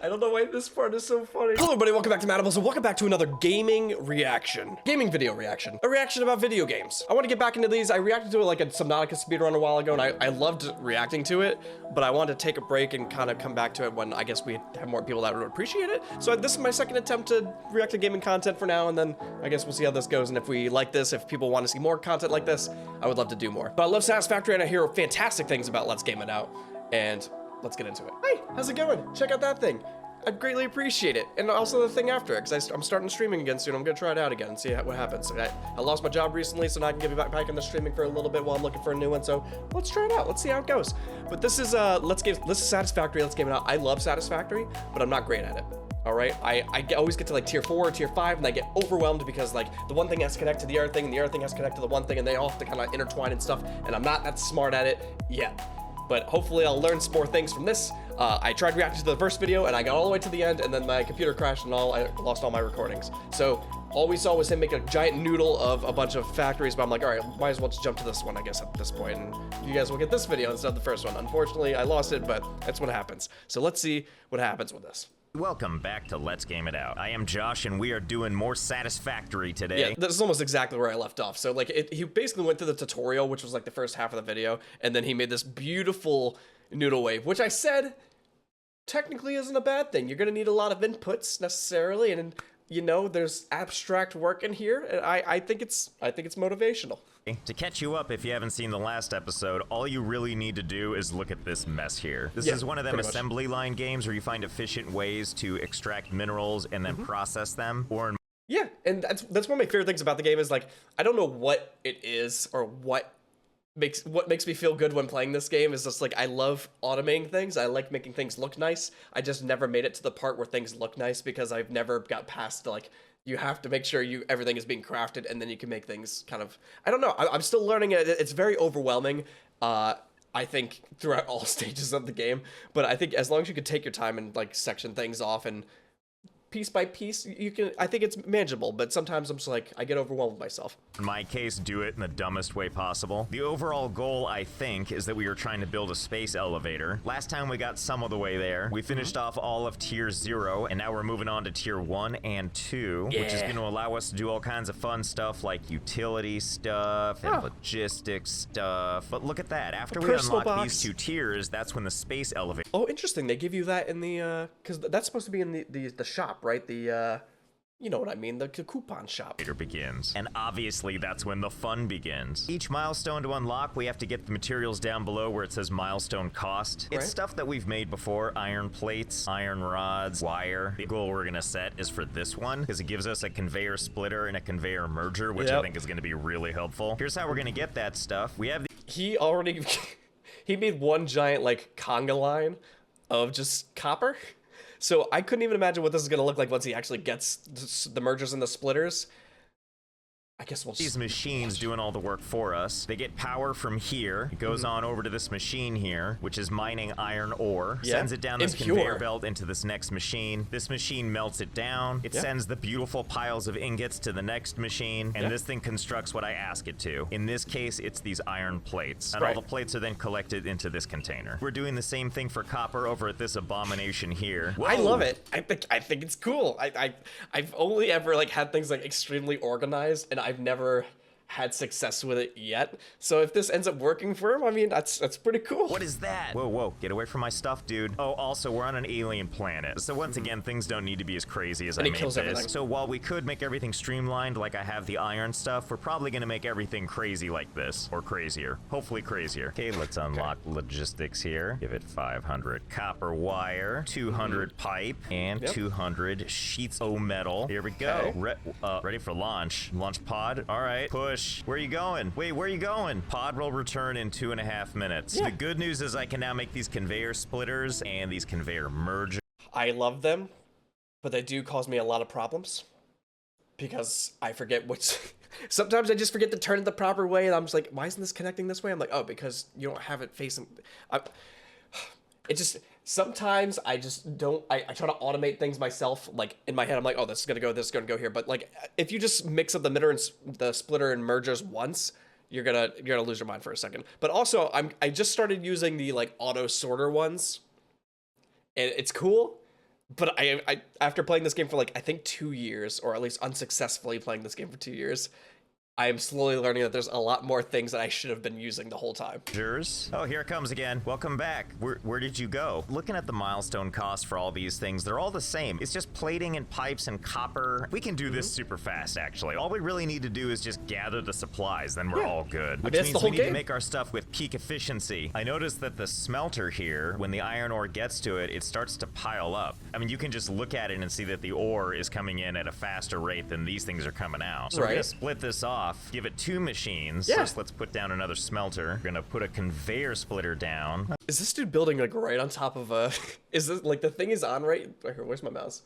I don't know why this part is so funny. Hello everybody, welcome back to Madables, and welcome back to another gaming video reaction. A reaction about video games. I want to get back into these. I reacted to it like a Subnautica speedrun a while ago, and I loved reacting to it, but I wanted to take a break and kind of come back to it when I guess we have more people that would appreciate it. So this is my second attempt to react to gaming content for now, and then I guess we'll see how this goes, and if we like this, if people want to see more content like this, I would love to do more. But I love Satisfactory, and I hear fantastic things about Let's Game It Out, and let's get into it. Hey, how's it going? Check out that thing. I'd greatly appreciate it. And also the thing after it, because I'm starting streaming again soon. I'm gonna try it out again and see what happens. I lost my job recently, so now I can get back in the streaming for a little bit while I'm looking for a new one. So let's try it out. Let's see how it goes. But this is this is Satisfactory. Let's Game It Out. I love Satisfactory, but I'm not great at it. All right, I always get to like tier 4 or tier 5, and I get overwhelmed because like the one thing has to connect to the other thing, and the other thing has to connect to the one thing, and they all have to kind of intertwine and stuff. And I'm not that smart at it yet. But hopefully I'll learn some more things from this. I tried reacting to the first video and I got all the way to the end, and then my computer crashed and I lost all my recordings. So all we saw was him make a giant noodle of a bunch of factories, but I'm like, all right, might as well just jump to this one, I guess, at this point, and you guys will get this video instead of the first one. Unfortunately, I lost it, but that's what happens. So let's see what happens with this. Welcome back to Let's Game It Out. I am Josh, and we are doing more Satisfactory today. Yeah, this is almost exactly where I left off. So like, he basically went through the tutorial, which was like the first half of the video, and then he made this beautiful noodle wave, which I said technically isn't a bad thing. You're gonna need a lot of inputs necessarily, and you know, there's abstract work in here, and I think it's motivational. To catch you up, if you haven't seen the last episode, all you really need to do is look at this mess here. This is one of them assembly line games where you find efficient ways to extract minerals and then process them. Yeah, and that's one of my favorite things about the game is like, I don't know what it is or what makes me feel good when playing this game. Is just like, I love automating things. I like making things look nice. I just never made it to the part where things look nice because I've never got past like, you have to make sure everything is being crafted, and then you can make things kind of, I don't know, I'm still learning it. It's very overwhelming, I think, throughout all stages of the game, but I think as long as you can take your time and like section things off and piece by piece, I think it's manageable, but sometimes I'm just like, I get overwhelmed with myself. In my case, do it in the dumbest way possible. The overall goal, I think, is that we are trying to build a space elevator. Last time we got some of the way there. We finished off all of tier 0, and now we're moving on to tier 1 and 2, which is going to allow us to do all kinds of fun stuff like utility stuff and logistics stuff. But look at that. After we unlock these 2 tiers, that's when the space elevator... Oh, interesting. They give you that in the, because that's supposed to be in the shop, right? The you know what I mean, the coupon shop begins. And obviously that's when the fun begins. Each milestone to unlock, we have to get the materials down below where it says milestone cost. It's stuff that we've made before: iron plates, iron rods, wire. The goal we're gonna set is for this one because it gives us a conveyor splitter and a conveyor merger, which I think is gonna be really helpful. Here's how we're gonna get that stuff. We have he made one giant like conga line of just copper. So I couldn't even imagine what this is going to look like once he actually gets the mergers and the splitters. I guess we'll these machines doing all the work for us. They get power from here. It goes on over to this machine here, which is mining iron ore. Sends it down this conveyor belt into this next machine. This machine melts it down. It sends the beautiful piles of ingots to the next machine, and this thing constructs what I ask it to. In this case, it's these iron plates, and all the plates are then collected into this container. We're doing the same thing for copper over at this abomination here. I love it. I think it's cool. I've only ever like had things like extremely organized, and I've never had success with it yet. So if this ends up working for him, I mean, that's pretty cool. What is that? Whoa, whoa, get away from my stuff, dude. Oh, also, we're on an alien planet. So once again, things don't need to be as crazy as I made this. Everything. So while we could make everything streamlined like I have the iron stuff, we're probably gonna make everything crazy like this, or crazier. Hopefully crazier. Okay, let's unlock logistics here. Give it 500 copper wire, 200 pipe, and 200 sheets of metal. Here we go. Ready for launch. Launch pod. All right, push. Where are you going? Wait, where are you going? Pod will return in 2.5 minutes. The good news is I can now make these conveyor splitters and these conveyor mergers. I love them, but they do cause me a lot of problems because I forget which. Sometimes I just forget to turn it the proper way, and I'm just like, why isn't this connecting this way? I'm like, oh, because you don't have it facing. It just, sometimes I just don't, I try to automate things myself. Like in my head, I'm like, oh, this is gonna go, this is gonna go here. But like, if you just mix up the splitter and mergers once, you're gonna lose your mind for a second. But also, I just started using the like auto sorter ones, and it's cool. But I after playing this game for like I think 2 years, or at least unsuccessfully playing this game for 2 years, I am slowly learning that there's a lot more things that I should have been using the whole time. Oh, here it comes again. Welcome back. Where did you go? Looking at the milestone cost for all these things, they're all the same. It's just plating and pipes and copper. We can do this super fast, actually. All we really need to do is just gather the supplies, then we're all good. Which means we need to make our stuff with peak efficiency. I noticed that the smelter here, when the iron ore gets to it, it starts to pile up. I mean, you can just look at it and see that the ore is coming in at a faster rate than these things are coming out. So we're gonna split this off. Give it 2 machines. First, let's put down another smelter. We're gonna put a conveyor splitter down. Is this dude building like right on top of a... Is this like the thing is on right... Where's my mouse?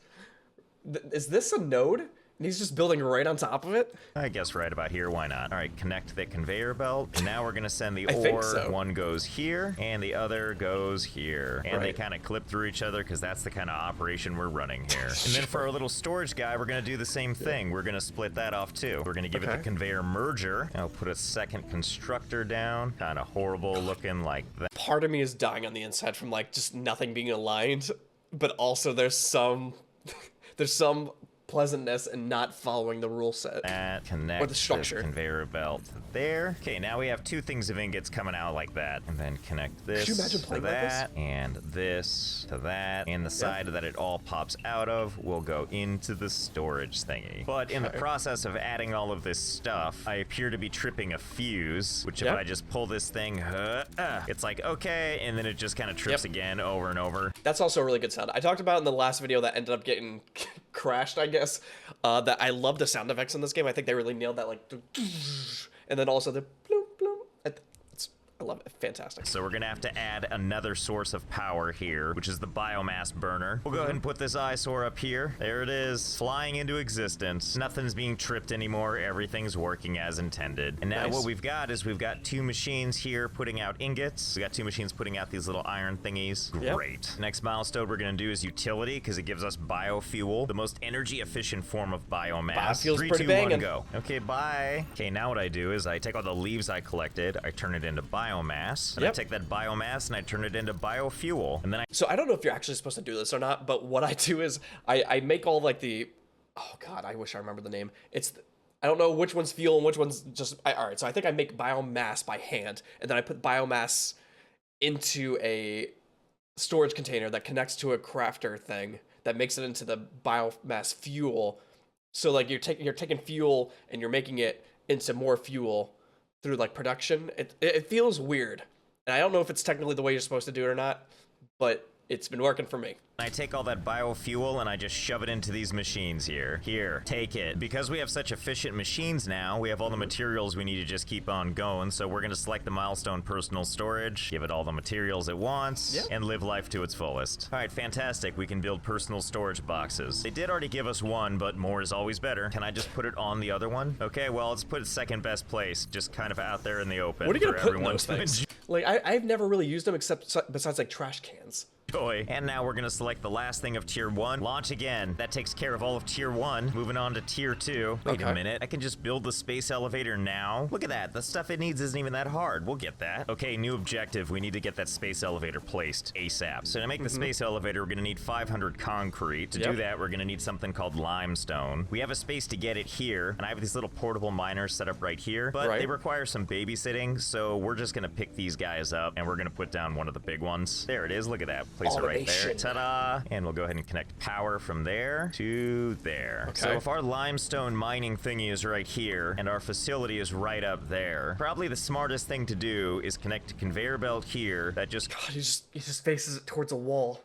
Is this a node? And he's just building right on top of it? I guess right about here, why not? All right, connect the conveyor belt. And now we're gonna send the ore. So. One goes here, and the other goes here. And they kind of clip through each other, because that's the kind of operation we're running here. And then for our little storage guy, we're gonna do the same thing. We're gonna split that off too. We're gonna give it the conveyor merger. I'll put a second constructor down. Kind of horrible looking like that. Part of me is dying on the inside from like just nothing being aligned, but also there's some pleasantness and not following the rule set. That connects or the structure. The conveyor belt there. Okay, now we have 2 things of ingots coming out like that. And then connect this to that, and this to that. And the side that it all pops out of will go into the storage thingy. But in the process of adding all of this stuff, I appear to be tripping a fuse, which if I just pull this thing, it's like, okay, and then it just kind of trips again over and over. That's also a really good sound. I talked about in the last video that ended up getting crashed, I guess, that I love the sound effects in this game. I think they really nailed that, like, and then also the bloop, bloop. I love it. Fantastic. So we're gonna have to add another source of power here, which is the biomass burner. We'll go ahead and put this eyesore up here. There it is, flying into existence. Nothing's being tripped anymore. Everything's working as intended. And now what we've got is we've got 2 machines here putting out ingots. We got 2 machines putting out these little iron thingies. Great. Next milestone we're gonna do is utility, because it gives us biofuel, the most energy efficient form of biomass. Biofuel's 3, pretty 2, 1, banging. go. Okay, bye. Okay, now what I do is I take all the leaves I collected, I turn it into biomass, and I take that biomass and I turn it into biofuel, and then So I don't know if you're actually supposed to do this or not, but what I do is I make all like the, oh god, I wish I remember the name. I don't know which one's fuel and which one's just, all right, so I think I make biomass by hand, and then I put biomass into a storage container that connects to a crafter thing that makes it into the biomass fuel. So like you're taking fuel and you're making it into more fuel through like production. It feels weird, and I don't know if it's technically the way you're supposed to do it or not, but it's been working for me. I take all that biofuel and I just shove it into these machines here. Here, take it. Because we have such efficient machines now, we have all the materials we need to just keep on going, so we're gonna select the milestone personal storage, give it all the materials it wants, and live life to its fullest. All right, fantastic. We can build personal storage boxes. They did already give us one, but more is always better. Can I just put it on the other one? Okay, well, let's put it second best place, just kind of out there in the open. What are you gonna put in those things? Like, I've never really used them except besides like trash cans. And now we're gonna select the last thing of tier 1. Launch again. That takes care of all of tier 1. Moving on to tier 2. Wait a minute. I can just build the space elevator now. Look at that. The stuff it needs isn't even that hard. We'll get that. Okay, new objective. We need to get that space elevator placed ASAP. So to make the space elevator, we're gonna need 500 concrete. To do that, we're gonna need something called limestone. We have a space to get it here, and I have these little portable miners set up right here, but they require some babysitting, so we're just gonna pick these guys up, and we're gonna put down one of the big ones. There it is. Look at that. Place it right there. Ta-da! And we'll go ahead and connect power from there to there. So if our limestone mining thingy is right here, and our facility is right up there, probably the smartest thing to do is connect a conveyor belt here that just... God, he just faces it towards a wall.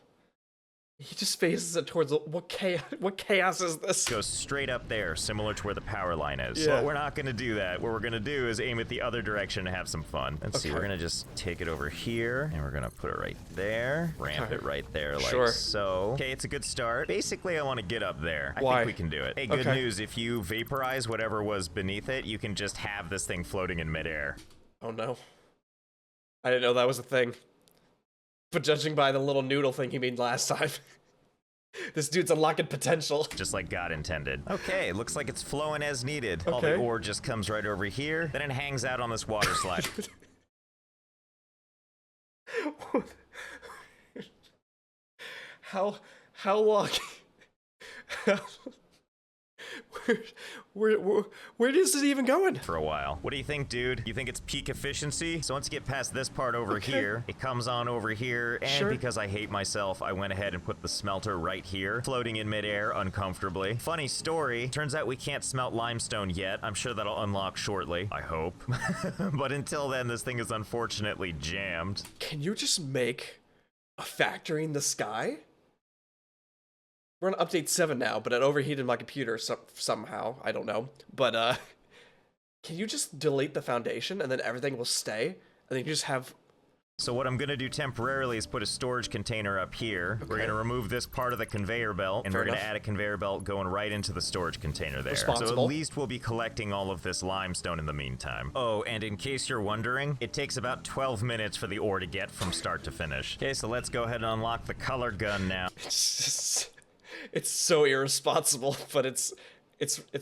He just faces it towards what chaos is this? Goes straight up there, similar to where the power line is. But we're not gonna do that. What we're gonna do is aim it the other direction and have some fun. Let's see, we're gonna just take it over here, and we're gonna put it right there. Ramp it right there like so. Okay, it's a good start. Basically, I wanna get up there. I think we can do it. Hey, good news, if you vaporize whatever was beneath it, you can just have this thing floating in midair. Oh no. I didn't know that was a thing. But judging by the little noodle thing he made last time, this dude's unlocking potential. Just like God intended. Okay, looks like it's flowing as needed. All the ore just comes right over here, then it hangs out on this water slide. How long? Where is it even going? For a while. What do you think, dude? You think it's peak efficiency? So once you get past this part over here, it comes on over here, and because I hate myself, I went ahead and put the smelter right here, floating in midair uncomfortably. Funny story, turns out we can't smelt limestone yet. I'm sure that'll unlock shortly, I hope. But until then, this thing is unfortunately jammed. Can you just make a factory in the sky? We're on update 7 now, but it overheated my computer somehow. I don't know. But, can you just delete the foundation and then everything will stay? And then you just have... So what I'm gonna do temporarily is put a storage container up here. We're gonna remove this part of the conveyor belt, and we're gonna add a conveyor belt going right into the storage container there. So at least we'll be collecting all of this limestone in the meantime. Oh, and in case you're wondering, it takes about 12 minutes for the ore to get from start to finish. Okay, so let's go ahead and unlock the color gun now. It's so irresponsible, but it's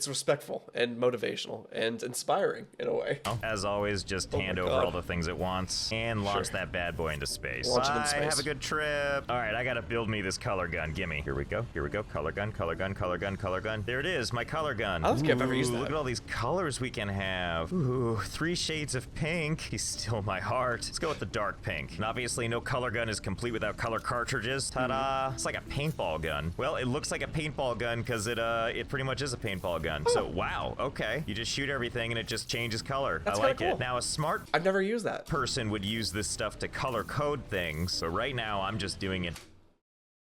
respectful and motivational and inspiring in a way. As always, just hand over all the things at once and launch that bad boy into space. Launch it in space. Have a good trip. All right, I gotta build me this color gun. Gimme. Here we go. Here we go. Color gun, color gun, color gun, color gun. There it is, my color gun. I don't think I've ever used that. Look at all these colors we can have. Ooh, 3 shades of pink. He's still my heart. Let's go with the dark pink. And obviously, no color gun is complete without color cartridges. Ta-da! It's like a paintball gun. Well, it looks like a paintball gun because it pretty much is a paintball gun. So, wow, okay. You just shoot everything and it just changes color. I like it. Now, a smart I've never used that. person would use this stuff to color code things, but right now I'm just doing it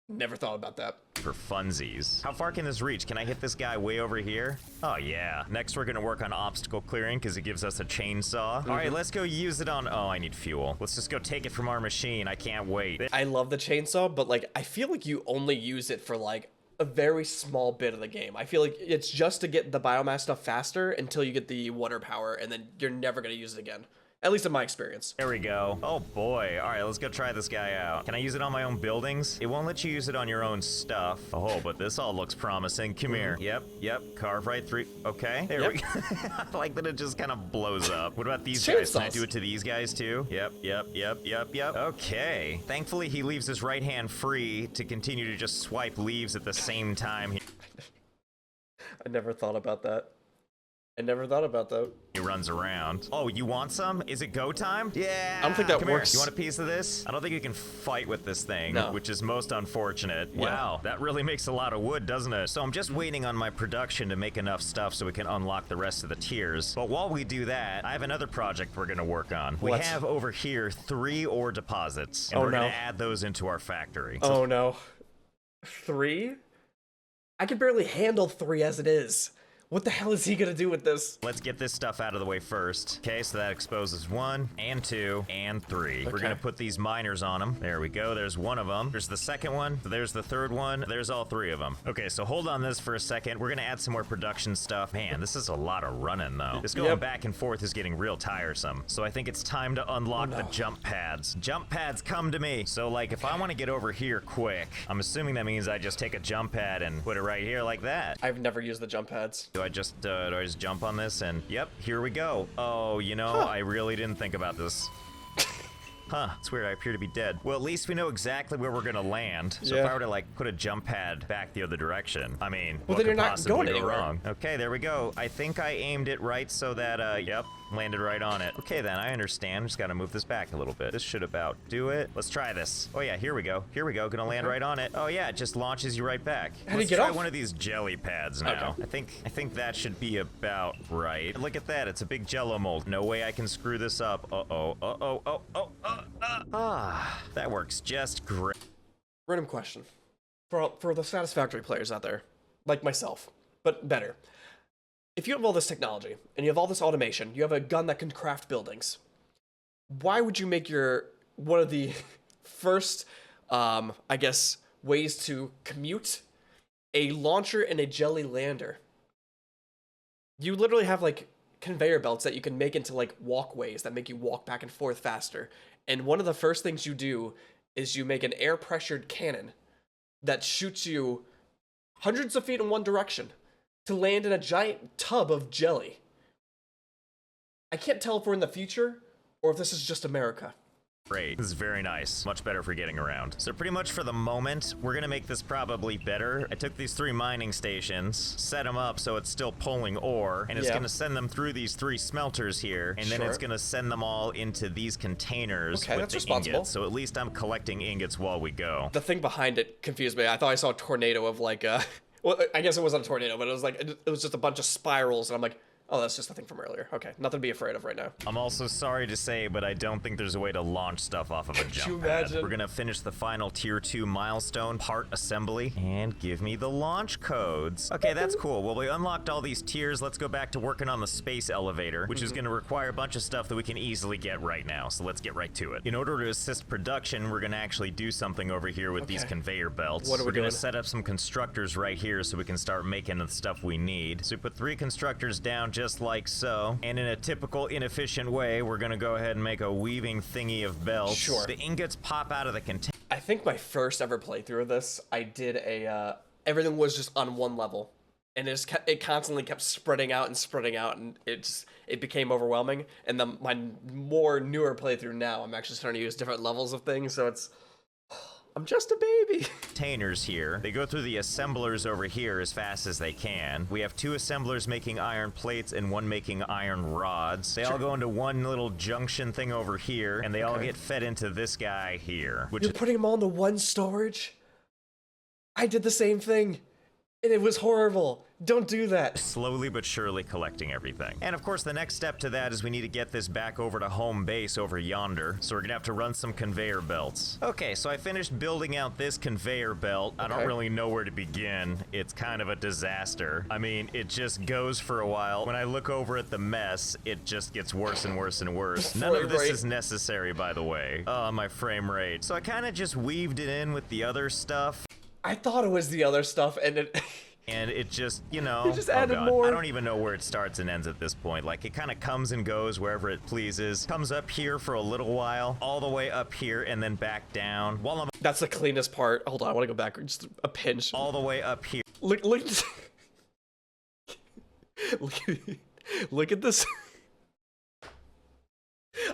Never thought about that. for funsies. How far can this reach? Can I hit this guy way over here? Oh, yeah. Next, we're gonna work on obstacle clearing because it gives us a chainsaw. All right, let's go use it on... Oh, I need fuel. Let's just go take it from our machine. I can't wait. I love the chainsaw, but, like, I feel like you only use it for, like, a very small bit of the game. I feel like it's just to get the biomass stuff faster until you get the water power, and then you're never gonna use it again. At least in my experience. There we go. Oh boy. All right, let's go try this guy out. Can I use it on my own buildings? It won't let you use it on your own stuff. Oh, but this all looks promising. Come here. Yep. Carve right through. Okay. There we go. I like that it just kind of blows up. What about these guys? Can I do it to these guys too? Yep. Okay. Thankfully, he leaves his right hand free to continue to just swipe leaves at the same time. I never thought about that. He runs around. Oh, you want some? Is it go time? Yeah. I don't think that works. Here. You want a piece of this? I don't think you can fight with this thing, which is most unfortunate. Yeah. Wow, that really makes a lot of wood, doesn't it? So I'm just waiting on my production to make enough stuff so we can unlock the rest of the tiers. But while we do that, I have another project we're gonna work on. We have over here 3 ore deposits, and we're gonna add those into our factory. Oh no. 3? I can barely handle 3 as it is. What the hell is he gonna do with this? Let's get this stuff out of the way first. Okay, so that exposes 1, and 2, and 3. Okay. We're gonna put these miners on them. There we go, there's one of them. There's the second one, there's the third one, there's all 3 of them. Okay, so hold on this for a second. We're gonna add some more production stuff. Man, this is a lot of running though. This going back and forth is getting real tiresome. So I think it's time to unlock the jump pads. Jump pads, come to me. So like, if I wanna get over here quick, I'm assuming that means I just take a jump pad and put it right here like that. I've never used the jump pads. Do I just jump on this and yep, here we go. Oh, you know, I really didn't think about this. Huh, it's weird, I appear to be dead. Well, at least we know exactly where we're gonna land. So if I were to, like, put a jump pad back the other direction, I mean, well, then you're not going anywhere. Wrong? Okay, there we go. I think I aimed it right so that, yep, landed right on it. Okay, then, I understand. Just gotta move this back a little bit. This should about do it. Let's try this. Oh, yeah, here we go. Here we go. Gonna land right on it. Oh, yeah, it just launches you right back. How do you Let's get try off? One of these jelly pads now. I think that should be about right. Look at that. It's a big jello mold. No way I can screw this up. That works just great. Random question. For the Satisfactory players out there, like myself, but better. If you have all this technology, and you have all this automation, you have a gun that can craft buildings, why would you make one of the first, I guess, ways to commute a launcher and a jelly lander? You literally have, like, conveyor belts that you can make into, like, walkways that make you walk back and forth faster. And one of the first things you do is you make an air-pressured cannon that shoots you hundreds of feet in one direction to land in a giant tub of jelly. I can't tell if we're in the future or if this is just America. Great. This is very nice. Much better for getting around. So pretty much for the moment, we're gonna make this probably better. I took these 3 mining stations, set them up so it's still pulling ore, and it's gonna send them through these 3 smelters here, and then it's gonna send them all into these containers with the ingots. So at least I'm collecting ingots while we go. The thing behind it confused me. I thought I saw a tornado of like, well, I guess it wasn't a tornado, but it was like, it was just a bunch of spirals, and I'm like, oh, that's just the thing from earlier. Okay, nothing to be afraid of right now. I'm also sorry to say, but I don't think there's a way to launch stuff off of a jump pad. We're gonna finish the final tier 2 milestone part assembly and give me the launch codes. Okay, that's cool. Well, we unlocked all these tiers. Let's go back to working on the space elevator, which is gonna require a bunch of stuff that we can easily get right now. So let's get right to it. In order to assist production, we're gonna actually do something over here with these conveyor belts. What are we doing? We're gonna set up some constructors right here so we can start making the stuff we need. So we put 3 constructors down just like so, and in a typical inefficient way, we're gonna go ahead and make a weaving thingy of belts. Sure. The ingots pop out of the container. I think my first ever playthrough of this, I did a, everything was just on one level, and it constantly kept spreading out, and it became overwhelming. And then my more newer playthrough now, I'm actually starting to use different levels of things, so I'm just a baby. Containers here. They go through the assemblers over here as fast as they can. We have 2 assemblers making iron plates and 1 making iron rods. They all go into one little junction thing over here, and they all get fed into this guy here. You're putting them all into one storage? I did the same thing, and it was horrible. Don't do that. Slowly but surely collecting everything. And of course, the next step to that is we need to get this back over to home base over yonder. So we're gonna have to run some conveyor belts. Okay, so I finished building out this conveyor belt. I don't really know where to begin. It's kind of a disaster. I mean, it just goes for a while. When I look over at the mess, it just gets worse and worse and worse. None of this is necessary, by the way. Oh, my frame rate. So I kind of just weaved it in with the other stuff. I thought it was the other stuff, and it... And it just, you know, you just added more. I don't even know where it starts and ends at this point. Like, it kind of comes and goes wherever it pleases. Comes up here for a little while, all the way up here, and then back down. While I'm... That's the cleanest part. Hold on, I want to go back. Just a pinch. All the way up here. Look at this.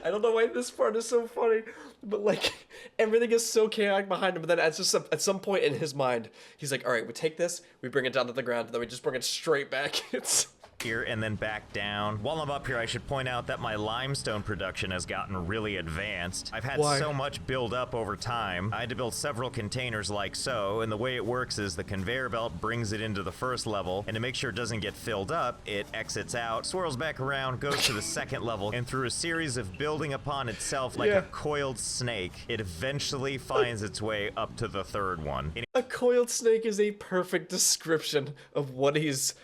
I don't know why this part is so funny, but like everything is so chaotic behind him. But then at some point in his mind, he's like, "All right, we take this, we bring it down to the ground, and then we just bring it straight back." It's here and then back down. While I'm up here, I should point out that my limestone production has gotten really advanced. I've had so much build up over time. I had to build several containers like so, and the way it works is the conveyor belt brings it into the first level, and to make sure it doesn't get filled up, it exits out, swirls back around, goes to the second level, and through a series of building upon itself like a coiled snake, it eventually finds its way up to the third one. A coiled snake is a perfect description of what he's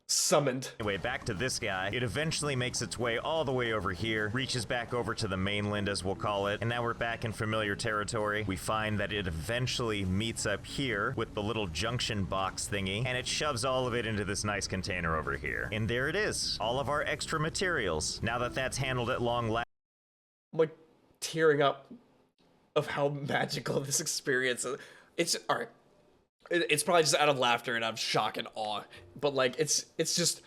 summoned. Anyway, back to this guy. It eventually makes its way all the way over here, reaches back over to the mainland, as we'll call it, and now we're back in familiar territory. We find that it eventually meets up here with the little junction box thingy, and it shoves all of it into this nice container over here. And there it is, all of our extra materials. Now that that's handled at long last. I'm like tearing up of how magical this experience is. It's all right. It's probably just out of laughter and out of shock and awe, but like it's just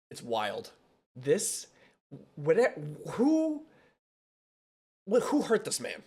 it's wild. This who hurt this man?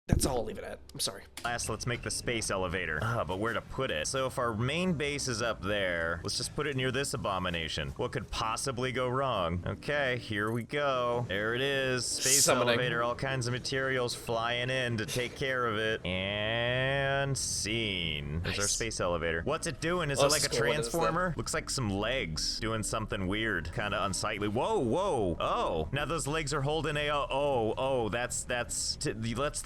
That's all I'll leave it at. I'm sorry. Last, let's make the space elevator. But where to put it? So if our main base is up there, let's just put it near this abomination. What could possibly go wrong? Okay, here we go. There it is. Space elevator, all kinds of materials flying in to take care of it. And scene. There's our space elevator. What's it doing? Is it like a transformer? Looks like some legs doing something weird, kind of unsightly. Whoa, whoa. Oh, now those legs are holding a,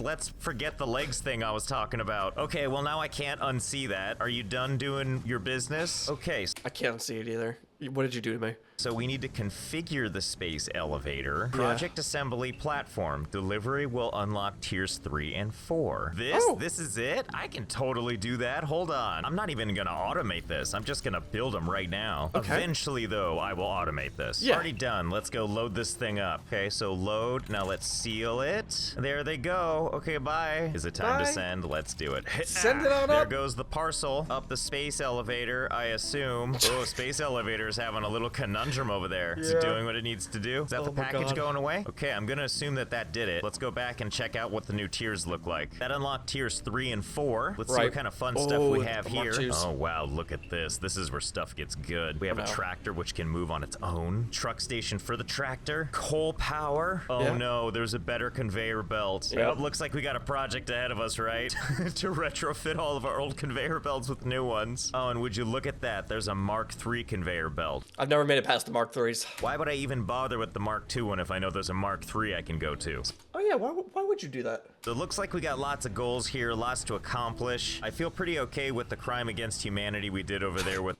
let's forget the legs thing I was talking about. Okay, well now I can't unsee that. Are you done doing your business? Okay. I can't see it either. What did you do to me? So we need to configure the space elevator. Project assembly platform. Delivery will unlock tiers 3 and 4. This is it? I can totally do that. Hold on. I'm not even gonna automate this. I'm just gonna build them right now. Okay. Eventually though, I will automate this. Already done. Let's go load this thing up. Okay, so load. Now let's seal it. There they go. Okay, bye. Is it time to send? Let's do it. Send it on up. There goes the parcel up the space elevator, I assume. Oh, space elevator. is having a little conundrum over there. Is it doing what it needs to do? Is that the package going away? Okay, I'm gonna assume that did it. Let's go back and check out what the new tiers look like. That unlocked tiers 3 and 4. Let's see what kind of fun stuff we have here. Oh wow, look at this. This is where stuff gets good. We have a tractor which can move on its own. Truck station for the tractor. Coal power. Oh no, there's a better conveyor belt. Yep. Looks like we got a project ahead of us, right? To retrofit all of our old conveyor belts with new ones. Oh, and would you look at that? There's a Mark III conveyor belt. I've never made it past the Mark IIIs. Why would I even bother with the Mark II one if I know there's a Mark III I can go to? Oh yeah, why would you do that? So it looks like we got lots of goals here, lots to accomplish. I feel pretty okay with the crime against humanity we did over there with...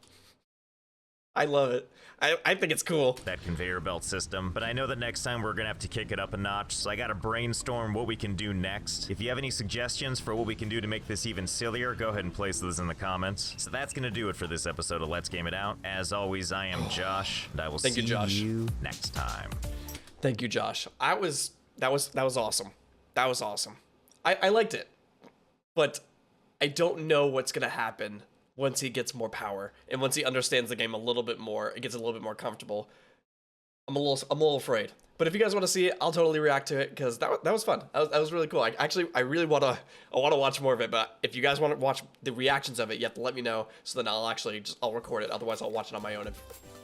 I love it. I think it's cool. That conveyor belt system, but I know that next time we're gonna have to kick it up a notch, so I gotta brainstorm what we can do next. If you have any suggestions for what we can do to make this even sillier, go ahead and place those in the comments. So that's gonna do it for this episode of Let's Game It Out. As always, I am Josh, and I will see you next time. Thank you, Josh. That was awesome. That was awesome. I liked it, but I don't know what's gonna happen once he gets more power and once he understands the game a little bit more, it gets a little bit more comfortable. I'm a little afraid. But if you guys want to see it, I'll totally react to it because that was fun. That was really cool. I really want to watch more of it. But if you guys want to watch the reactions of it, you have to let me know. So then I'll record it. Otherwise, I'll watch it on my own.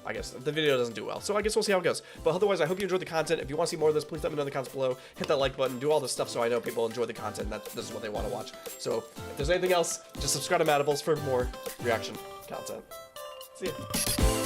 I guess the video doesn't do well. So I guess we'll see how it goes. But otherwise, I hope you enjoyed the content. If you want to see more of this, please let me know in the comments below. Hit that like button. Do all this stuff so I know people enjoy the content. That this is what they want to watch. So if there's anything else, just subscribe to Madables for more reaction content. See ya.